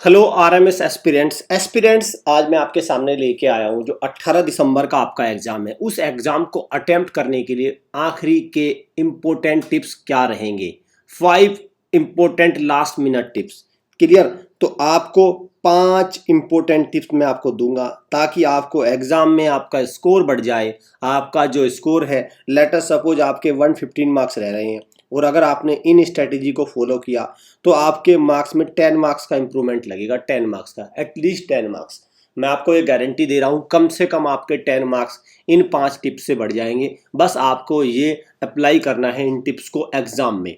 Hello RMS aspirants आज मैं आपके सामने लेके आया हूँ जो 18 दिसंबर का आपका एग्जाम है। उस एग्जाम को अटेम्प्ट करने के लिए आखिरी के इम्पोर्टेंट टिप्स क्या रहेंगे। 5 important last minute tips. Clear. तो आपको 5 इम्पोर्टेंट टिप्स मैं आपको दूंगा ताकि आपको एग्जाम में आपका स्कोर बढ़ जाए। आपका जो स्कोर है, लेटर सपोज आपके 115 मार्क्स रह रहे हैं और अगर आपने इन स्ट्रेटेजी को फॉलो किया तो आपके मार्क्स में 10 मार्क्स का इंप्रूवमेंट लगेगा। 10 मार्क्स का, एटलीस्ट 10 मार्क्स। मैं आपको ये गारंटी दे रहा हूँ, कम से कम आपके 10 मार्क्स इन 5 टिप्स से बढ़ जाएंगे। बस आपको ये अप्लाई करना है इन टिप्स को एग्जाम में।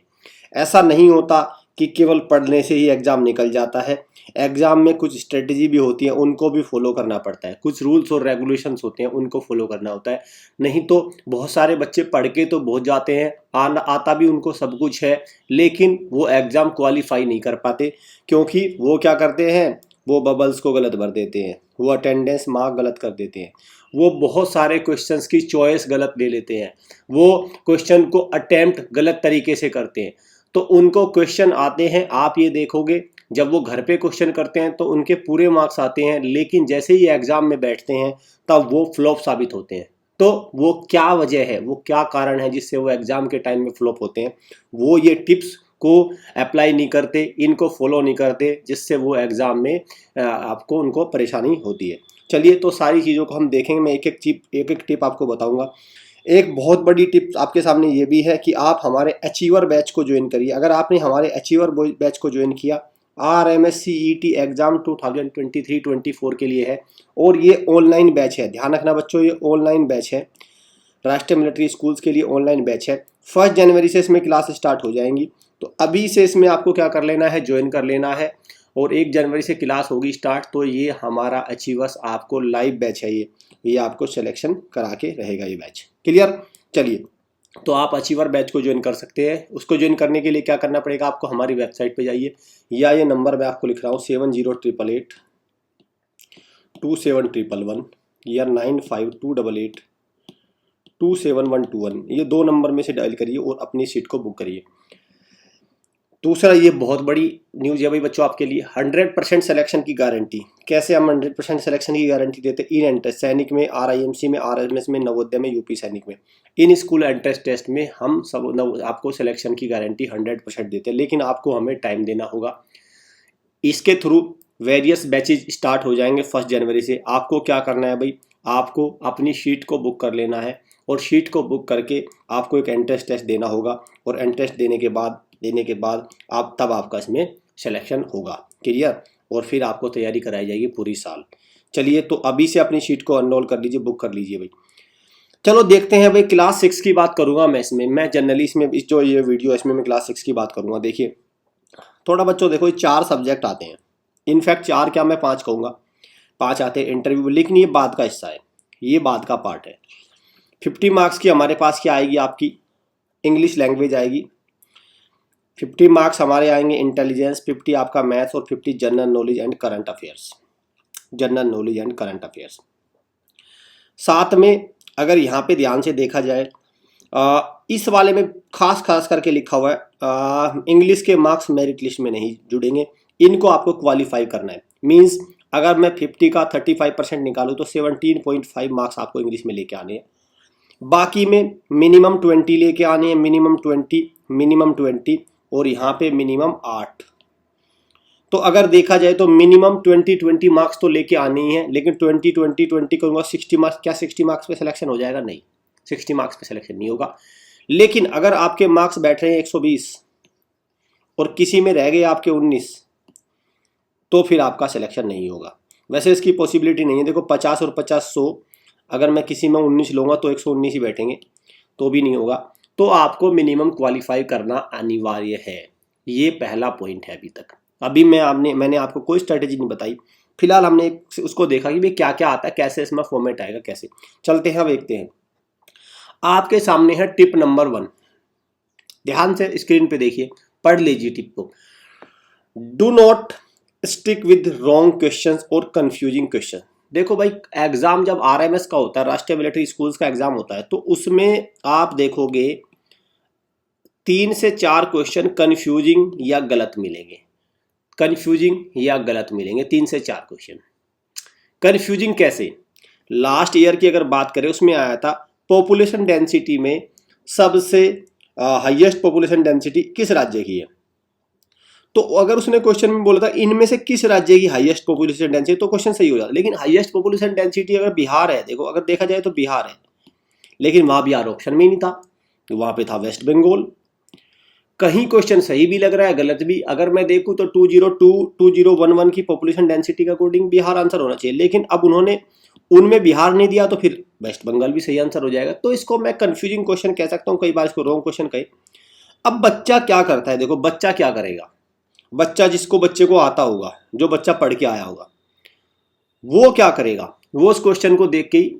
ऐसा नहीं होता कि केवल पढ़ने से ही एग्जाम निकल जाता है। एग्जाम में कुछ स्ट्रेटजी भी होती है, उनको भी फॉलो करना पड़ता है। कुछ रूल्स और रेगुलेशंस होते हैं, उनको फॉलो करना होता है। नहीं तो बहुत सारे बच्चे पढ़ के तो बहुत जाते हैं, आता भी उनको सब कुछ है, लेकिन वो एग्जाम क्वालिफाई नहीं कर पाते। क्योंकि वो क्या करते हैं, वो बबल्स को गलत भर देते हैं, वो अटेंडेंस मार्क गलत कर देते हैं, वो बहुत सारे क्वेश्चंस की चॉइस गलत ले लेते हैं, वो क्वेश्चन को अटेम्प्ट गलत तरीके से करते हैं। तो उनको क्वेश्चन आते हैं, आप ये देखोगे जब वो घर पे क्वेश्चन करते हैं तो उनके पूरे मार्क्स आते हैं, लेकिन जैसे ही एग्जाम में बैठते हैं तब वो फ्लॉप साबित होते हैं। तो वो क्या वजह है, वो क्या कारण है जिससे वो एग्जाम के टाइम में फ्लॉप होते हैं। वो ये टिप्स को अप्लाई नहीं करते, इनको फॉलो नहीं करते, जिससे वो एग्जाम में आपको उनको परेशानी होती है। चलिए, तो सारी चीज़ों को हम देखेंगे। मैं एक एक टिप आपको बताऊंगा। एक बहुत बड़ी टिप आपके सामने ये भी है कि आप हमारे अचीवर बैच को ज्वाइन करिए। अगर आपने हमारे अचीवर बैच को ज्वाइन किया, RMSCET एग्ज़ाम 2023-24 के लिए है और ये ऑनलाइन बैच है। ध्यान रखना बच्चों, ये ऑनलाइन बैच है, राष्ट्रीय मिलिट्री स्कूल्स के लिए ऑनलाइन बैच है। 1 जनवरी से इसमें क्लास स्टार्ट हो जाएंगी। तो अभी से इसमें आपको क्या कर लेना है, ज्वाइन कर लेना है। और 1 जनवरी से क्लास होगी स्टार्ट। तो ये हमारा अचीवर्स आपको लाइव बैच है। ये आपको सिलेक्शन करा के रहेगा ये बैच। क्लियर। चलिए, तो आप अचीवर बैच को ज्वाइन कर सकते हैं। उसको ज्वाइन करने के लिए क्या करना पड़ेगा, आपको हमारी वेबसाइट पे जाइए, या ये नंबर मैं आपको लिख रहा हूँ 7088827111 या 9528827121। ये 2 नंबर में से डायल करिए और अपनी सीट को बुक करिए। दूसरा, ये बहुत बड़ी न्यूज़ है भाई बच्चों आपके लिए, 100% सिलेक्शन की गारंटी। कैसे हम 100% सिलेक्शन की गारंटी देते हैं? इन एंट्रेंस सैनिक में, RIMC में, RMS में, नवोदय में, यूपी सैनिक में, इन स्कूल एंट्रेंस टेस्ट में हम सब आपको सिलेक्शन की गारंटी 100% देते हैं। लेकिन आपको हमें टाइम देना होगा। इसके थ्रू वेरियस बैचेज स्टार्ट हो जाएंगे 1 जनवरी से। आपको क्या करना है भाई, आपको अपनी शीट को बुक कर लेना है और शीट को बुक करके आपको एक एंट्रेंस टेस्ट देना होगा। और एंट्रेंस देने के बाद आप तब आपका इसमें सिलेक्शन होगा। क्लियर। और फिर आपको तैयारी कराई जाएगी पूरी साल। चलिए, तो अभी से अपनी शीट को अनरोल कर लीजिए, बुक कर लीजिए भाई। चलो देखते हैं भाई, क्लास 6 की बात करूंगा मैं इसमें। मैं जनरली इसमें जो ये वीडियो है इसमें मैं क्लास 6 की बात करूंगा। देखिए थोड़ा बच्चों, देखो ये 4 सब्जेक्ट आते हैं। इनफैक्ट 4 क्या, मैं 5 कहूँगा, 5 आते हैं इंटरव्यू में। लेकिन ये बाद का हिस्सा है, ये बाद का पार्ट है। 50 मार्क्स की हमारे पास क्या आएगी, आपकी इंग्लिश लैंग्वेज आएगी। 50 मार्क्स हमारे आएंगे इंटेलिजेंस, 50 आपका मैथ्स और 50 general knowledge and current affairs. General knowledge and current affairs. साथ में अगर यहाँ पे ध्यान से देखा जाए, इस वाले में खास करके लिखा हुआ है इंग्लिश के मार्क्स मेरिट लिस्ट में नहीं जुड़ेंगे। इनको आपको क्वालिफाई करना है। मींस अगर मैं 50 का 35% निकालूँ तो 17.5 मार्क्स आपको इंग्लिश में लेके आने हैं। बाकी में मिनिमम 20 लेके आने हैं, मिनिमम 20 और यहाँ पे मिनिमम 8। तो अगर देखा जाए तो मिनिमम 20 मार्क्स तो लेके आने ही है। लेकिन 20 करूँगा 60 मार्क्स, क्या 60 मार्क्स पे सिलेक्शन हो जाएगा? नहीं, 60 मार्क्स पे सिलेक्शन नहीं होगा। लेकिन अगर आपके मार्क्स बैठ रहे हैं 120 और किसी में रह गए आपके 19, तो फिर आपका सिलेक्शन नहीं होगा। वैसे इसकी पॉसिबिलिटी नहीं है। देखो 50 और 50 100, अगर मैं किसी में 19 लूँगा तो 119 ही बैठेंगे, तो भी नहीं होगा। तो आपको मिनिमम क्वालिफाई करना अनिवार्य है। ये पहला पॉइंट है। अभी मैंने आपको कोई स्ट्रेटेजी नहीं बताई। फिलहाल हमने उसको देखा कि भाई क्या क्या आता है, कैसे इसमें फॉर्मेट आएगा, कैसे। चलते हैं, देखते हैं। आपके सामने है टिप नंबर 1। ध्यान से स्क्रीन पे देखिए, पढ़ लीजिए टिप को। Do not stick with wrong questions और कंफ्यूजिंग क्वेश्चन। देखो भाई, एग्जाम जब RMS का होता है, राष्ट्रीय मिलिट्री स्कूल्स का एग्जाम होता है, तो उसमें आप देखोगे 3 से 4 क्वेश्चन कंफ्यूजिंग या गलत मिलेंगे। कंफ्यूजिंग या गलत मिलेंगे। 3 से 4 क्वेश्चन। कंफ्यूजिंग कैसे? लास्ट ईयर की अगर बात करें उसमें आया था पॉपुलेशन डेंसिटी में सबसे हाईएस्ट पॉपुलेशन डेंसिटी किस राज्य की है। तो अगर उसने क्वेश्चन में बोला था इनमें से किस राज्य की हाईएस्ट पॉपुलेशन डेंसिटी, तो क्वेश्चन सही हो जाता। लेकिन हाईएस्ट पॉपुलेशन डेंसिटी अगर बिहार है, देखो अगर देखा जाए तो बिहार है, लेकिन वहां बिहार ऑप्शन में ही नहीं था, तो वहां पे था वेस्ट बंगाल। कहीं क्वेश्चन सही भी लग रहा है, गलत भी। अगर मैं देखूं तो 2011 की पॉपुलेशन डेंसिटी के अकॉर्डिंग बिहार आंसर होना चाहिए, लेकिन अब उन्होंने उनमें बिहार नहीं दिया, तो फिर वेस्ट बंगाल भी सही आंसर हो जाएगा। तो इसको मैं कंफ्यूजिंग क्वेश्चन कह सकता हूं, कई बार इसको रॉन्ग क्वेश्चन कहे। अब बच्चा क्या करता है, देखो बच्चा क्या करेगा। बच्चा बच्चे को आता होगा, जो बच्चा पढ़ के आया होगा, वो क्या करेगा, वो उस क्वेश्चन को देख के ही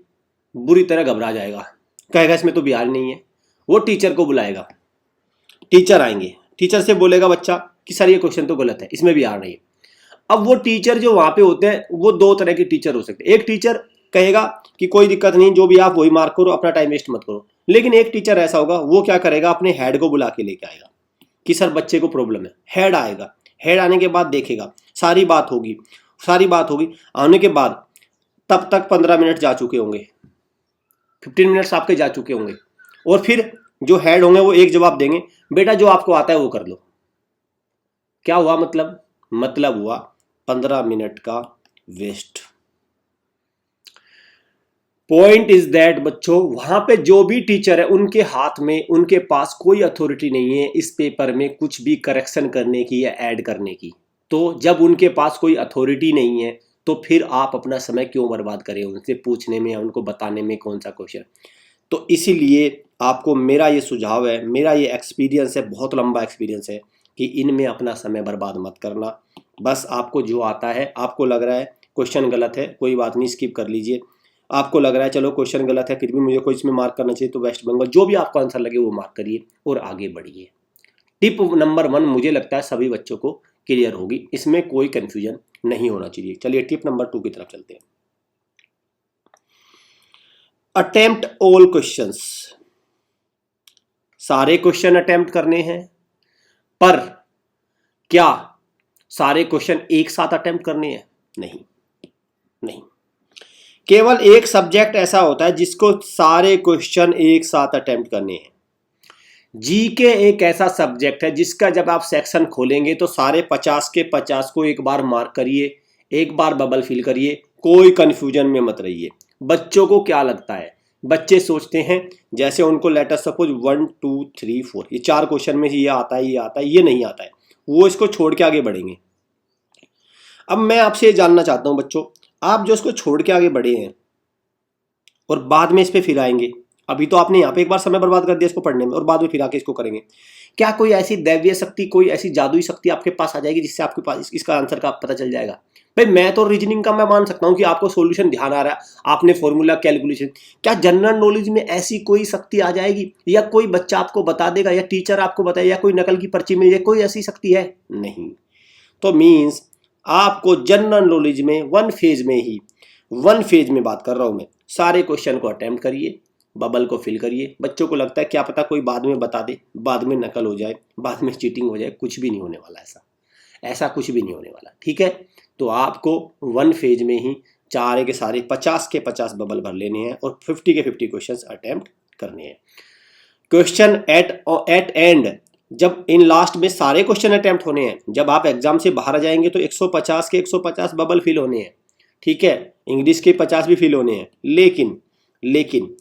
बुरी तरह घबरा जाएगा, कहेगा इसमें तो बिहार नहीं है। वो टीचर को बुलाएगा, टीचर आएंगे, टीचर से बोलेगा बच्चा कि सर ये क्वेश्चन तो गलत है, इसमें बिहार नहीं है। अब वो टीचर जो वहां पे होते हैं, वो 2 तरह के टीचर हो सकते हैं। एक टीचर कहेगा कि कोई दिक्कत नहीं, जो भी आप वही मार्क करो, अपना टाइम वेस्ट मत करो। लेकिन एक टीचर ऐसा होगा, वो क्या करेगा, अपने हेड को बुला के लेके आएगा कि सर बच्चे को प्रॉब्लम है। हेड आएगा, हेड आने के बाद देखेगा, सारी बात होगी, आने के बाद तब तक 15 मिनट जा चुके होंगे, 15 मिनट्स आपके जा चुके होंगे, और फिर जो हेड होंगे वो एक जवाब देंगे, बेटा जो आपको आता है वो कर लो। क्या हुआ मतलब हुआ 15 मिनट का वेस्ट। पॉइंट इज दैट बच्चों, वहां पे जो भी टीचर है उनके हाथ में, उनके पास कोई अथॉरिटी नहीं है इस पेपर में कुछ भी करेक्शन करने की या ऐड करने की। तो जब उनके पास कोई अथॉरिटी नहीं है, तो फिर आप अपना समय क्यों बर्बाद करें उनसे पूछने में या उनको बताने में कौन सा क्वेश्चन। तो इसीलिए आपको मेरा ये सुझाव है, मेरा ये एक्सपीरियंस है, बहुत लंबा एक्सपीरियंस है, कि इनमें अपना समय बर्बाद मत करना। बस आपको जो आता है, आपको लग रहा है क्वेश्चन गलत है, कोई बात नहीं, स्किप कर लीजिए। आपको लग रहा है चलो क्वेश्चन गलत है, फिर भी मुझे कोई इसमें मार्क करना चाहिए, तो वेस्ट बंगाल, जो भी आपको आंसर लगे वो मार्क करिए और आगे बढ़िए। टिप नंबर 1 मुझे लगता है सभी बच्चों को क्लियर होगी, इसमें कोई कंफ्यूजन नहीं होना चाहिए। चलिए टिप नंबर 2 की तरफ चलते हैं। Attempt all questions. सारे क्वेश्चन अटेम्प्ट करने हैं, पर क्या सारे क्वेश्चन एक साथ अटेम्प्ट करने हैं? नहीं। केवल एक सब्जेक्ट ऐसा होता है जिसको सारे क्वेश्चन एक साथ अटेम्प्ट करने हैं। जीके एक ऐसा सब्जेक्ट है जिसका जब आप सेक्शन खोलेंगे तो सारे 50 के 50 को एक बार मार्क करिए, एक बार बबल फिल करिए, कोई कंफ्यूजन में मत रहिए। बच्चों को क्या लगता है, बच्चे सोचते हैं जैसे उनको लेटर सपोज 1 2 3 4 ये 4 क्वेश्चन में ये आता है, ये नहीं आता है, वो इसको छोड़ के आगे बढ़ेंगे। अब मैं आपसे ये जानना चाहता हूं बच्चों, आप जो इसको छोड़ के आगे बढ़े हैं और बाद में इस पे फिर आएंगे, अभी तो आपने यहाँ पे एक बार समय बर्बाद कर दिया इसको पढ़ने में और बाद में फिर आके इसको करेंगे, क्या कोई ऐसी दैवीय शक्ति, कोई ऐसी जादुई शक्ति आपके पास आ जाएगी जिससे आपके पास इसका आंसर का पता चल जाएगा? भाई मैं तो रीजनिंग का मैं मान सकता हूँ कि आपको सॉल्यूशन ध्यान आ रहा है, आपने फॉर्मूला कैलकुलेशन, क्या जनरल नॉलेज में ऐसी कोई शक्ति आ जाएगी, या कोई बच्चा आपको बता देगा, या टीचर आपको बताए, या कोई नकल की पर्ची मिल जाए, कोई ऐसी शक्ति है? नहीं। तो मीन्स आपको जनरल नॉलेज में वन फेज में बात कर रहा हूं मैं, सारे क्वेश्चन को अटेम्प्ट करिए, बबल को फिल करिए। बच्चों को लगता है क्या पता कोई बाद में बता दे, बाद में नकल हो जाए, बाद में चीटिंग हो जाए, कुछ भी नहीं होने वाला, ऐसा कुछ भी नहीं होने वाला, ठीक है। तो आपको वन फेज में ही सारे के सारे 50 के 50 बबल भर लेने हैं और 50 के 50 क्वेश्चन अटेम्प्ट करने हैं। क्वेश्चन एट एंड, जब इन लास्ट में सारे क्वेश्चन अटेम्प्ट होने हैं, जब आप एग्जाम से बाहर आ जाएंगे तो 150 के 150 बबल फिल होने हैं, ठीक है, इंग्लिश के 50 भी फिल होने हैं। लेकिन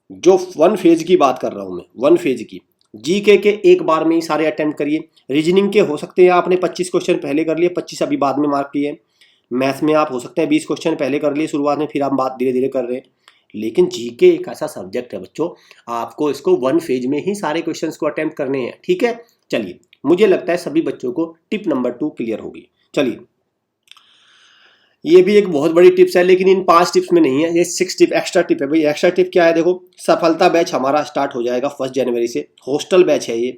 जो वन फेज की बात कर रहा हूं मैं, वन फेज की, जीके के एक बार में ही सारे अटेम्प्ट करिए। रीजनिंग के हो सकते हैं आपने 25 क्वेश्चन पहले कर लिए, 25 अभी बाद में मार्क किए। मैथ्स में आप हो सकते हैं 20 क्वेश्चन पहले कर लिए शुरुआत में, फिर आप बात धीरे धीरे कर रहे हैं। लेकिन जीके एक ऐसा सब्जेक्ट है बच्चों, आपको इसको वन फेज में ही सारे क्वेश्चंस को अटेम्प्ट करने हैं, ठीक है। चलिए, मुझे लगता है सभी बच्चों को टिप नंबर 2 क्लियर होगी। चलिए, ये भी एक बहुत बड़ी टिप्स है, लेकिन इन 5 टिप्स में नहीं है, ये 6 टिप एक्स्ट्रा टिप है भाई। एक्स्ट्रा टिप क्या है, देखो, सफलता बैच हमारा स्टार्ट हो जाएगा 1 जनवरी से, हॉस्टल बैच है ये,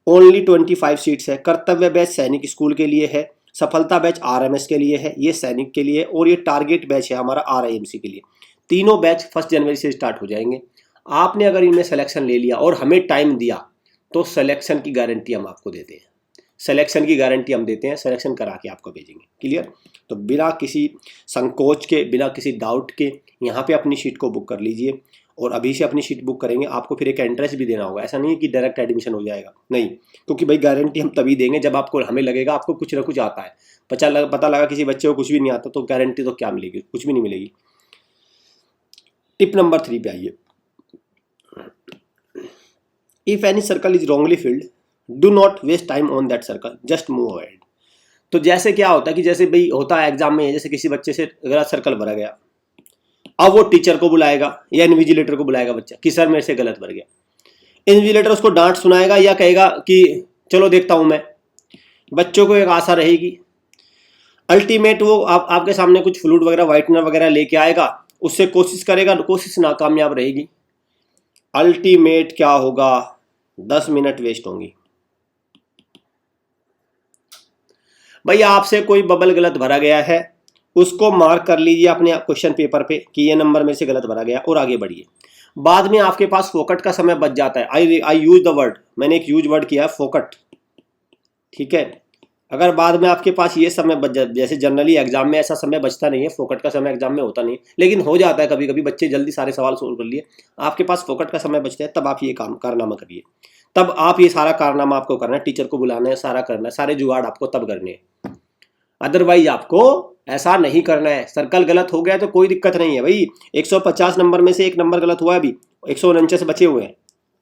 ओनली 25 सीट्स है। कर्तव्य बैच सैनिक स्कूल के लिए है, सफलता बैच RMS के लिए है, ये सैनिक के लिए, और ये टारगेट बैच है हमारा RIMC के लिए। तीनों बैच 1 जनवरी से स्टार्ट हो जाएंगे। आपने अगर इनमें सिलेक्शन ले लिया और हमें टाइम दिया तो सिलेक्शन की गारंटी हम आपको देते हैं। सिलेक्शन की गारंटी हम देते हैं, सिलेक्शन करा के आपको भेजेंगे। क्लियर? तो बिना किसी संकोच के, बिना किसी डाउट के यहाँ पे अपनी सीट को बुक कर लीजिए, और अभी से अपनी सीट बुक करेंगे। आपको फिर एक एंट्रेंस भी देना होगा, ऐसा नहीं है कि डायरेक्ट एडमिशन हो जाएगा, नहीं, क्योंकि भाई गारंटी हम तभी देंगे जब आपको, हमें लगेगा आपको कुछ ना कुछ आता है। पता लगा किसी बच्चे को कुछ भी नहीं आता, तो गारंटी तो क्या मिलेगी? कुछ भी नहीं मिलेगी। टिप नंबर 3 पे आइए। If any circle is wrongly filled, do not waste time on that circle, just move ahead. तो जैसे क्या होता है कि जैसे भाई होता है एग्जाम में, जैसे किसी बच्चे से गलत सर्कल भरा गया, अब वो टीचर को बुलाएगा या इन्विजिलेटर को बुलाएगा बच्चा कि सर मेरे से गलत भर गया। इन्विजिलेटर उसको डांट सुनाएगा या कहेगा कि चलो देखता हूं मैं। बच्चों को एक आशा रहेगी, अल्टीमेट वो आपके सामने कुछ फ्लूइड वगैरह, व्हाइटनर वगैरह लेके आएगा, उससे कोशिश करेगा, कोशिश नाकामयाब रहेगी। अल्टीमेट क्या होगा? 10 मिनट वेस्ट होंगी। भाई आपसे कोई बबल गलत भरा गया है, उसको मार्क कर लीजिए अपने क्वेश्चन पेपर पे कि ये नंबर मेरे से गलत भरा गया, और आगे बढ़िए। बाद में आपके पास फोकट का समय बच जाता है। आई यूज द वर्ड, मैंने एक यूज वर्ड किया है, फोकट। ठीक है? अगर बाद में आपके पास ये समय बच जाए, जैसे जनरली एग्जाम में ऐसा समय बचता नहीं है, फोकट का समय एग्जाम में होता नहीं, लेकिन हो जाता है कभी कभी, बच्चे जल्दी सारे सवाल सोल्व कर लिए, आपके पास फोकट का समय बचता है, तब आप ये काम कारनामा करिए। तब आप ये सारा कारनामा आपको करना है, टीचर को बुलाना है, सारा करना है, सारे जुगाड़ आपको तब करने हैं। अदरवाइज आपको ऐसा नहीं करना है। सर्कल गलत हो गया तो कोई दिक्कत नहीं है भाई, 150 नंबर में से एक नंबर गलत हुआ है, अभी 149 बचे हुए हैं,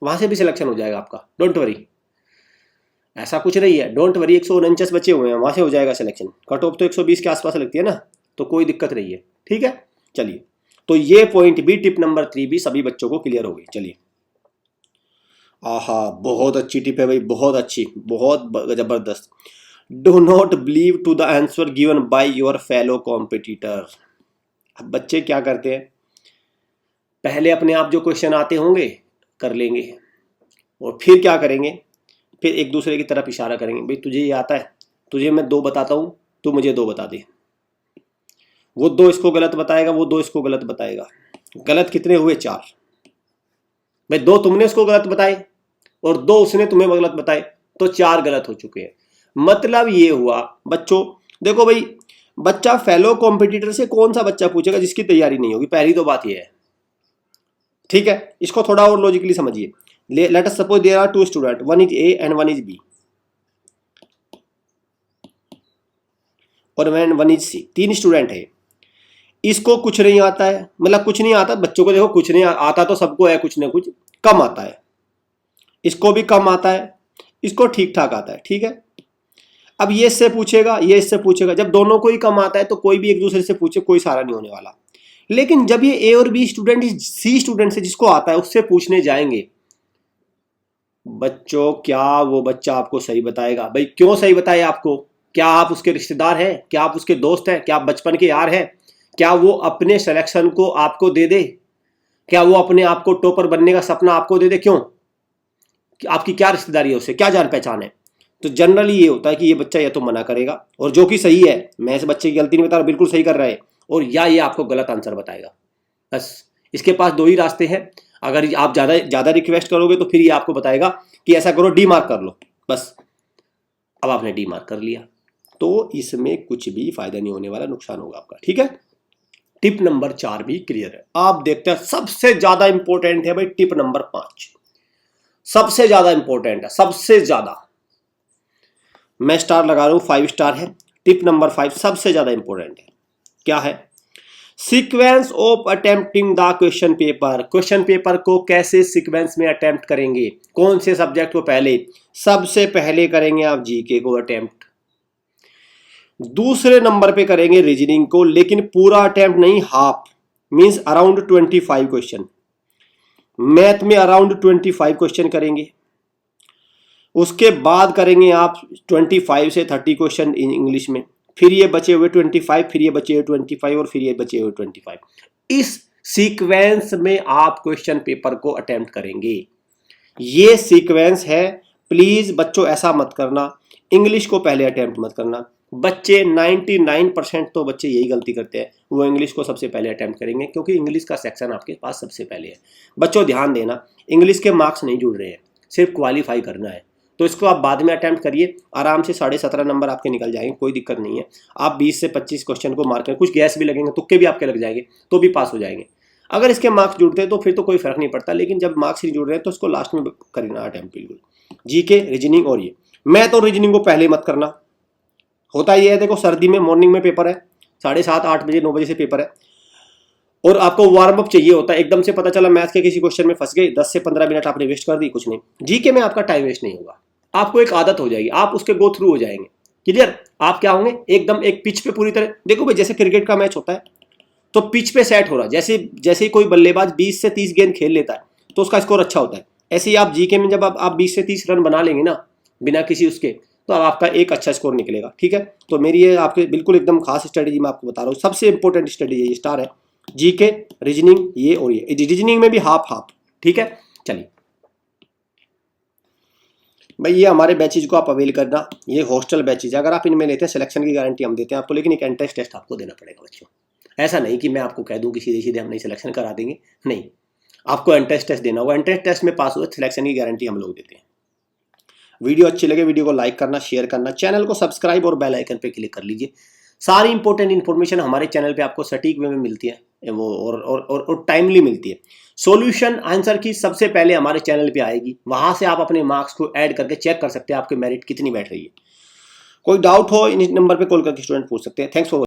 वहां से भी सिलेक्शन हो जाएगा आपका, डोंट वरी। ऐसा कुछ नहीं है, डोंट वरी, 149 बचे हुए हैं, वहां से हो जाएगा सिलेक्शन। कट ऑफ तो 120 के आसपास लगती है ना, तो कोई दिक्कत नहीं है। ठीक है, चलिए, तो ये पॉइंट भी, टिप नंबर 3 भी सभी बच्चों को क्लियर हो गई। चलिए, आहा, बहुत अच्छी टिप है भाई, बहुत अच्छी, बहुत जबरदस्त। Do not believe to the answer given by your fellow competitor. अब बच्चे क्या करते हैं, पहले अपने आप जो क्वेश्चन आते होंगे कर लेंगे, और फिर क्या करेंगे, फिर एक दूसरे की तरफ इशारा करेंगे, भाई तुझे ये आता है, तुझे मैं 2 बताता हूं, तू मुझे 2 बता दे। वो 2 इसको गलत बताएगा, वो 2 इसको गलत बताएगा। गलत कितने हुए? 4। भाई 2 तुमने उसको गलत बताए और 2 उसने तुम्हें गलत बताए, तो 4 गलत हो चुके हैं। मतलब ये हुआ बच्चों, देखो भाई, बच्चा फेलो कॉम्पिटिटर से कौन सा बच्चा पूछेगा जिसकी तैयारी नहीं होगी, पहली तो बात ये है। ठीक है, इसको थोड़ा और लॉजिकली समझिए। Let us suppose there are 2 student, one is A and one is B, और वन इज सी। 3 स्टूडेंट है, इसको कुछ नहीं आता है, मतलब कुछ नहीं आता बच्चों को, देखो कुछ नहीं आता तो सबको है, कुछ ना कुछ कम आता है, इसको भी कम आता है, इसको ठीक ठाक आता है। ठीक है, अब ये इससे पूछेगा, ये इससे पूछेगा, जब दोनों को ही कम आता है तो कोई भी एक दूसरे से पूछे, कोई सहारा नहीं होने वाला। लेकिन जब ये ए और बी स्टूडेंट सी स्टूडेंट से जिसको आता है उससे पूछने जाएंगे, बच्चों क्या वो बच्चा आपको सही बताएगा? भाई क्यों सही बताए आपको? क्या आप उसके रिश्तेदार हैं? क्या आप उसके दोस्त हैं? क्या आप बचपन के यार हैं? क्या वो अपने सिलेक्शन को आपको दे दे? क्या वो अपने आप को टॉपर बनने का सपना आपको दे दे? क्यों? आपकी क्या रिश्तेदारी है उससे, क्या जान पहचान है? तो जनरली ये होता है कि ये बच्चा या तो मना करेगा, और जो कि सही है, मैं इस बच्चे की गलती नहीं बता रहा, बिल्कुल सही कर रहा है, और या ये आपको गलत आंसर बताएगा। बस इसके पास 2 ही रास्ते हैं। अगर आप ज़्यादा रिक्वेस्ट करोगे तो फिर ये आपको बताएगा कि ऐसा करो, डी मार्क कर लो, बस। अब आपने डी मार्क कर लिया तो इसमें कुछ भी फायदा नहीं होने वाला, नुकसान होगा आपका। ठीक है, टिप नंबर 4 भी क्लियर है। आप देखते हैं सबसे ज्यादा इंपॉर्टेंट है भाई टिप नंबर 5, सबसे ज्यादा इंपॉर्टेंट है, सबसे ज्यादा। मैं स्टार लगा रहा हूं, 5 स्टार है। टिप नंबर 5 सबसे ज्यादा इंपॉर्टेंट है। क्या है? Sequence of attempting the question paper. Question paper को कैसे सीक्वेंस में अटेम्प्ट करेंगे, कौन से सब्जेक्ट को पहले? सबसे पहले करेंगे आप जीके को अटेम्प्ट, दूसरे नंबर पे करेंगे रीजनिंग को, लेकिन पूरा अटेम्प्ट नहीं, half, means around 25 question. Math में अराउंड 25 क्वेश्चन करेंगे। उसके बाद करेंगे आप 25 से 30 क्वेश्चन इन इंग्लिश में, फिर ये बचे हुए 25, फिर ये बचे हुए 25 और फिर ये बचे हुए 25। इस सीक्वेंस में आप क्वेश्चन पेपर को अटेम्प्ट करेंगे। ये सीक्वेंस है, प्लीज बच्चों ऐसा मत करना, इंग्लिश को पहले अटेम्प्ट मत करना। बच्चे 99% तो बच्चे यही गलती करते हैं, वो इंग्लिश को सबसे पहले अटेम्प्ट करेंगे, क्योंकि इंग्लिश का सेक्शन आपके पास सबसे पहले है। बच्चों ध्यान देना, इंग्लिश के मार्क्स नहीं जुड़ रहे हैं, सिर्फ क्वालिफाई करना है। तो इसको आप बाद में अटैम्प्ट करिए, आराम से 17.5 नंबर आपके निकल जाएंगे, कोई दिक्कत नहीं है। आप 20 से 25 क्वेश्चन को मार्क करें, कुछ गैस भी लगेंगे, तुक्के भी आपके लग जाएंगे, तो भी पास हो जाएंगे। अगर इसके मार्क्स जुड़ते हैं तो फिर तो कोई फर्क नहीं पड़ता, लेकिन जब मार्क्स नहीं जुड़ रहे हैं तो इसको लास्ट में करना अटैम्प्ट बिल्कुल। जीके, रीजनिंग और ये, मैं तो रीजनिंग को पहले मत करना। होता ये है, देखो सर्दी में मॉर्निंग में पेपर है, 7:30 8 बजे 9 बजे से पेपर है, और आपको वार्म अप चाहिए होता है। एकदम से पता चला मैथ के किसी क्वेश्चन में फंस गए, 10 से 15 मिनट आपने वेस्ट कर दी, कुछ नहीं। जीके में आपका टाइम वेस्ट नहीं होगा, आपको एक आदत हो जाएगी, आप उसके गो थ्रू हो जाएंगे। क्लियर? आप क्या होंगे, एकदम एक पिच पे पूरी तरह, देखो भाई जैसे क्रिकेट का मैच होता है तो पिच पे सेट हो रहा है, जैसे जैसे ही कोई बल्लेबाज 20 से 30 गेंद खेल लेता है तो उसका स्कोर अच्छा होता है। ऐसे ही आप जीके में जब आप 20 से 30 रन बना लेंगे ना बिना किसी उसके, तो अब आपका एक अच्छा स्कोर निकलेगा। ठीक है, तो मेरी ये आपके बिल्कुल एकदम खास स्ट्रेटेजी मैं आपको बता रहा हूँ, सबसे इंपॉर्टेंट स्ट्रेटेजी ये स्टार है, जीके, रीजनिंग ये और ये। रीजनिंग में भी हाफ हाफ। ठीक है, चलिए भाई ये हमारे बैचेज को आप अवेल करना, ये हॉस्टल बैचेज, अगर आप इनमें लेते हैं सिलेक्शन की गारंटी हम देते हैं आपको, लेकिन एक एंट्रेंस टेस्ट आपको देना पड़ेगा बच्चों। ऐसा नहीं कि मैं आपको कह दूं कि सीधे सीधे हम नहीं सिलेक्शन करा देंगे, नहीं, आपको एंट्रेंस टेस्ट देना होगा, एंट्रेंस टेस्ट में पास हुए सिलेक्शन की गारंटी हम लोग देते हैं। वीडियो अच्छी लगे वीडियो को लाइक करना, शेयर करना, चैनल को सब्सक्राइब और बेल आइकन पे क्लिक कर लीजिए। सारी इंपॉर्टेंट इन्फॉर्मेशन हमारे चैनल पे आपको सटीक वे में मिलती है वो, और टाइमली मिलती है। सॉल्यूशन आंसर की सबसे पहले हमारे चैनल पे आएगी, वहां से आप अपने मार्क्स को ऐड करके चेक कर सकते हैं आपके मेरिट कितनी बैठ रही है। कोई डाउट हो इन नंबर पे कॉल करके स्टूडेंट पूछ सकते हैं। Thanks for